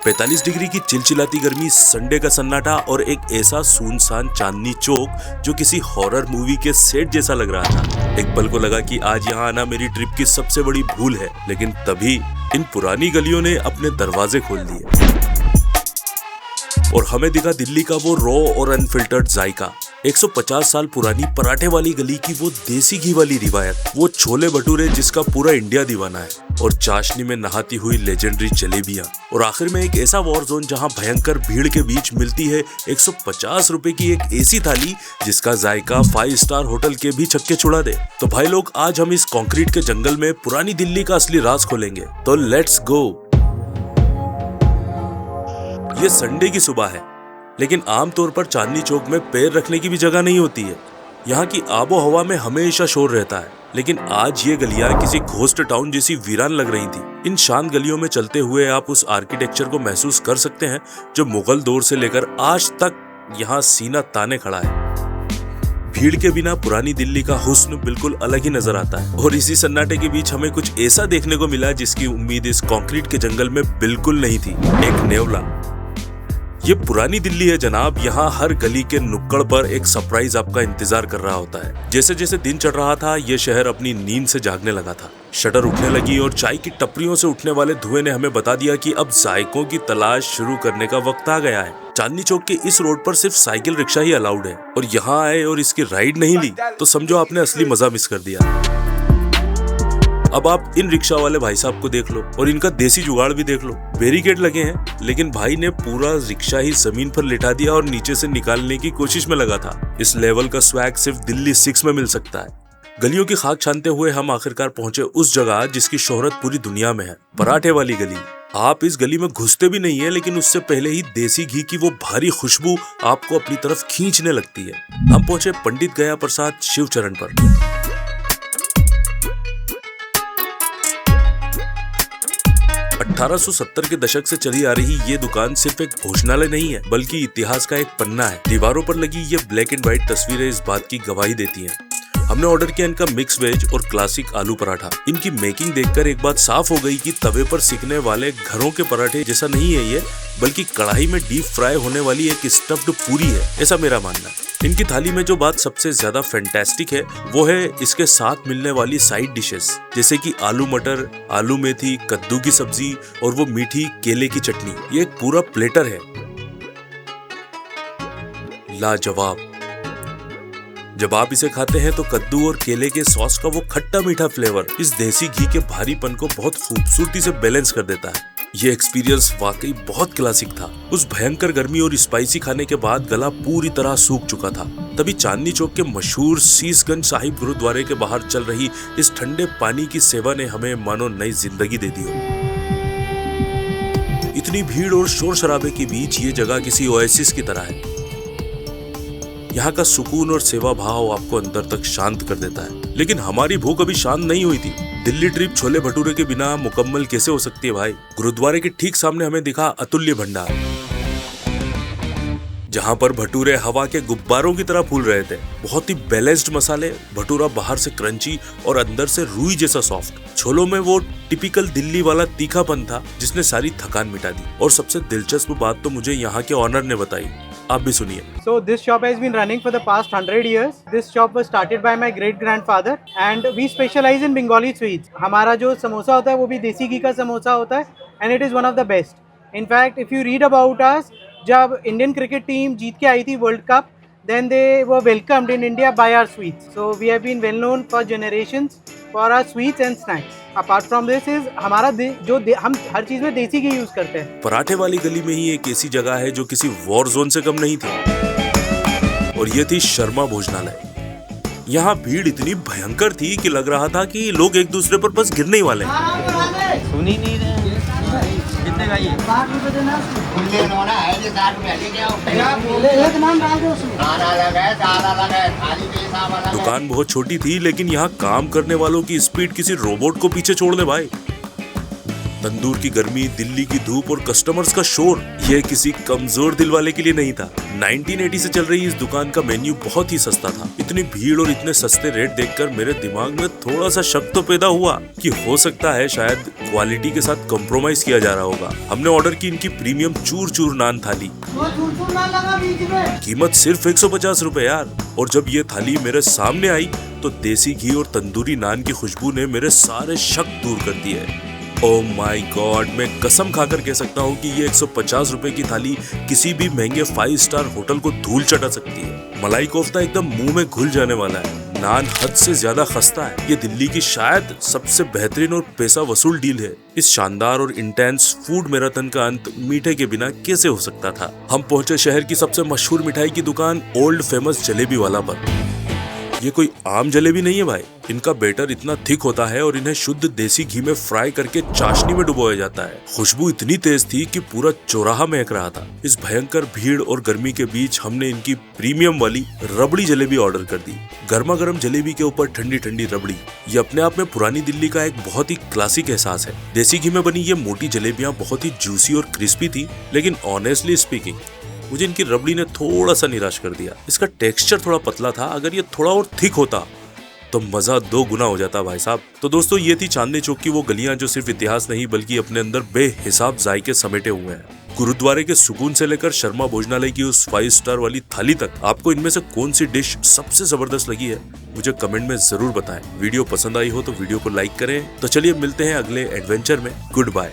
45 degree की चिलचिलाती गर्मी, संडे का सन्नाटा और एक ऐसा सुनसान चांदनी चौक जो किसी हॉरर मूवी के सेट जैसा लग रहा था। एक पल को लगा कि आज यहाँ आना मेरी ट्रिप की सबसे बड़ी भूल है, लेकिन तभी इन पुरानी गलियों ने अपने दरवाजे खोल दिए और हमें दिखा दिल्ली का वो रॉ और अनफिल्टर्ड जायका। 150 साल पुरानी पराठे वाली गली की वो देसी घी वाली रिवायत, वो छोले भटूरे जिसका पूरा इंडिया दीवाना है, और चाशनी में नहाती हुई लेजेंडरी जलेबियां, और आखिर में एक ऐसा वॉर जोन जहां भयंकर भीड़ के बीच मिलती है 150 रुपए की एक एसी थाली जिसका जायका 5 स्टार होटल के भी छक्के छुड़ा दे। तो भाई लोग, आज हम इस कंक्रीट के जंगल में पुरानी दिल्ली का असली राज खोलेंगे, तो लेट्स गो। ये संडे की सुबह है, लेकिन आमतौर पर चांदनी चौक में पैर रखने की भी जगह नहीं होती है। यहाँ की आबो हवा में हमेशा शोर रहता है, लेकिन आज ये गलियां किसी घोस्ट टाउन जैसी वीरान लग रही थी। इन शांत गलियों में चलते हुए आप उस आर्किटेक्चर को महसूस कर सकते हैं जो मुगल दौर से लेकर आज तक यहाँ सीना ताने खड़ा है। भीड़ के बिना पुरानी दिल्ली का हुस्न बिल्कुल अलग ही नजर आता है, और इसी सन्नाटे के बीच हमें कुछ ऐसा देखने को मिला जिसकी उम्मीद इस कंक्रीट के जंगल में बिल्कुल नहीं थी। एक नेवला। ये पुरानी दिल्ली है जनाब, यहाँ हर गली के नुक्कड़ पर एक सरप्राइज आपका इंतजार कर रहा होता है। जैसे जैसे दिन चढ़ रहा था, ये शहर अपनी नींद से जागने लगा था। शटर उठने लगी और चाय की टपरियों से उठने वाले धुएं ने हमें बता दिया कि अब जायकों की तलाश शुरू करने का वक्त आ गया है। चांदनी चौक के इस रोड पर सिर्फ साइकिल रिक्शा ही अलाउड है, और यहाँ आए और इसकी राइड नहीं ली तो समझो आपने असली मजा मिस कर दिया। अब आप इन रिक्शा वाले भाई साहब को देख लो और इनका देसी जुगाड़ भी देख लो। बैरिकेड लगे हैं, लेकिन भाई ने पूरा रिक्शा ही जमीन पर लिटा दिया और नीचे से निकालने की कोशिश में लगा था। इस लेवल का स्वैग सिर्फ दिल्ली 6 में मिल सकता है। गलियों की खाक छानते हुए हम आखिरकार पहुंचे उस जगह जिसकी शोहरत पूरी दुनिया में है, पराठे वाली गली। आप इस गली में घुसते भी नहीं है, लेकिन उससे पहले ही देसी घी की वो भारी खुशबू आपको अपनी तरफ खींचने लगती है। हम पहुंचे पंडित गया प्रसाद शिवचरण पर। 1870 के दशक से चली आ रही ये दुकान सिर्फ एक भोजनालय नहीं है, बल्कि इतिहास का एक पन्ना है। दीवारों पर लगी ये ब्लैक एंड व्हाइट तस्वीरें इस बात की गवाही देती हैं। हमने ऑर्डर किया इनका मिक्स वेज और क्लासिक आलू पराठा। इनकी मेकिंग देखकर एक बात साफ हो गई कि तवे पर सिकने वाले घरों के पराठे जैसा नहीं है ये, बल्कि कढ़ाई में डीप फ्राई होने वाली एक स्टफ्ड पूरी है, ऐसा मेरा मानना है। इनकी थाली में जो बात सबसे ज्यादा फैंटास्टिक है वो है इसके साथ मिलने वाली साइड डिशेस, जैसे कि आलू मटर, आलू मेथी, कद्दू की सब्जी और वो मीठी केले की चटनी। ये एक पूरा प्लेटर है, लाजवाब। जब आप इसे खाते हैं तो कद्दू और केले के सॉस का वो खट्टा मीठा फ्लेवर इस देसी घी के भारीपन को बहुत खूबसूरती से बैलेंस कर देता है। ये एक्सपीरियंस वाकई बहुत क्लासिक था। उस भयंकर गर्मी और स्पाइसी खाने के बाद गला पूरी तरह सूख चुका था। तभी चांदनी चौक के मशहूर शीशगंज साहिब गुरुद्वारे के बाहर चल रही इस ठंडे पानी की सेवा ने हमें मानो नई जिंदगी दे दी हो। इतनी भीड़ और शोर शराबे के बीच ये जगह किसी ओएसिस की तरह है। यहाँ का सुकून और सेवा भाव आपको अंदर तक शांत कर देता है। लेकिन हमारी भूख अभी शांत नहीं हुई थी। दिल्ली ट्रिप छोले भटूरे के बिना मुकम्मल कैसे हो सकती है भाई। गुरुद्वारे के ठीक सामने हमें दिखा अतुल्य भंडार, जहाँ पर भटूरे हवा के गुब्बारों की तरह फूल रहे थे। बहुत ही बैलेंस्ड मसाले, भटूरा बाहर से क्रंची और अंदर से रुई जैसा सॉफ्ट। छोलों में वो टिपिकल दिल्ली वाला तीखापन था जिसने सारी थकान मिटा दी। और सबसे दिलचस्प बात तो मुझे यहाँ के ऑनर ने बताई, आप भी सुनिए। So this shop has been running for the past 100 years. This shop was started by my great grandfather and we specialize in Bengali sweets. हमारा जो समोसा होता है वो भी देसी घी का समोसा होता है and it is one of the best. In fact, if you read about us, जब इंडियन क्रिकेट टीम जीत के आई थी world cup, then they were welcomed in India by our sweets. So we have been well known for generations for our sweets and snacks. Apart from this is हमारा हम हर चीज में देसी घी use करते हैं। पराठे वाली गली में ही एक ऐसी जगह है जो किसी वॉर जोन से कम नहीं थी, और ये थी शर्मा भोजनालय। यहाँ भीड़ इतनी भयंकर थी कि लग रहा था कि लोग एक दूसरे पर बस गिरने ही वाले हैं। सुन ही नहीं रहे। कितने का ये? 60 रुपए देना। दुकान बहुत छोटी थी, लेकिन यहाँ काम करने वालों की स्पीड किसी रोबोट को पीछे छोड़ दे भाई। तंदूर की गर्मी, दिल्ली की धूप और कस्टमर्स का शोर, ये किसी कमजोर दिल वाले के लिए नहीं था। 1980 से चल रही इस दुकान का मेन्यू बहुत ही सस्ता था। इतनी भीड़ और इतने सस्ते रेट देखकर मेरे दिमाग में थोड़ा सा शक तो पैदा हुआ कि हो सकता है शायद क्वालिटी के साथ कॉम्प्रोमाइज किया जा रहा होगा। हमने ऑर्डर की इनकी प्रीमियम चूर चूर नान थाली। कीमत सिर्फ 150 रुपए यार। और जब ये थाली मेरे सामने आई तो देसी घी और तंदूरी नान की खुशबू ने मेरे सारे शक दूर कर दिए। ओह माय गॉड, मैं कसम खाकर कह सकता हूँ कि ये 150 रुपए की थाली किसी भी महंगे 5 स्टार होटल को धूल चटा सकती है। मलाई कोफ्ता एकदम मुंह में घुल जाने वाला है। नान हद से ज्यादा खस्ता है। ये दिल्ली की शायद सबसे बेहतरीन और पैसा वसूल डील है। इस शानदार और इंटेंस फूड मैराथन का अंत मीठे के बिना कैसे हो सकता था। हम पहुंचे शहर की सबसे मशहूर मिठाई की दुकान ओल्ड फेमस जलेबी वाला पर। ये कोई आम जलेबी नहीं है भाई। इनका बैटर इतना थिक होता है और इन्हें शुद्ध देसी घी में फ्राई करके चाशनी में डुबोया जाता है। खुशबू इतनी तेज थी कि पूरा चौराहा महक रहा था। इस भयंकर भीड़ और गर्मी के बीच हमने इनकी प्रीमियम वाली रबड़ी जलेबी ऑर्डर कर दी। गर्मा गर्म जलेबी के ऊपर ठंडी ठंडी रबड़ी, ये अपने आप में पुरानी दिल्ली का एक बहुत ही क्लासिक एहसास है। देसी घी में बनी ये मोटी जलेबियां बहुत ही जूसी और क्रिस्पी थी, लेकिन ऑनेस्टली स्पीकिंग मुझे इनकी रबड़ी ने थोड़ा सा निराश कर दिया। इसका टेक्सचर थोड़ा पतला था। अगर ये थोड़ा और थिक होता तो मजा 2 गुना हो जाता भाई साहब। तो दोस्तों, ये थी चांदनी चौक की वो गलियां जो सिर्फ इतिहास नहीं बल्कि अपने अंदर बेहिसाब जायके समेटे हुए हैं। गुरुद्वारे के सुकून से लेकर शर्मा भोजनालय की उस 5 स्टार वाली थाली तक, आपको इनमें से कौन सी डिश सबसे जबरदस्त लगी है मुझे कमेंट में जरूर बताएं। वीडियो पसंद आई हो तो वीडियो को लाइक करें। तो चलिए मिलते हैं अगले एडवेंचर में। Good bye.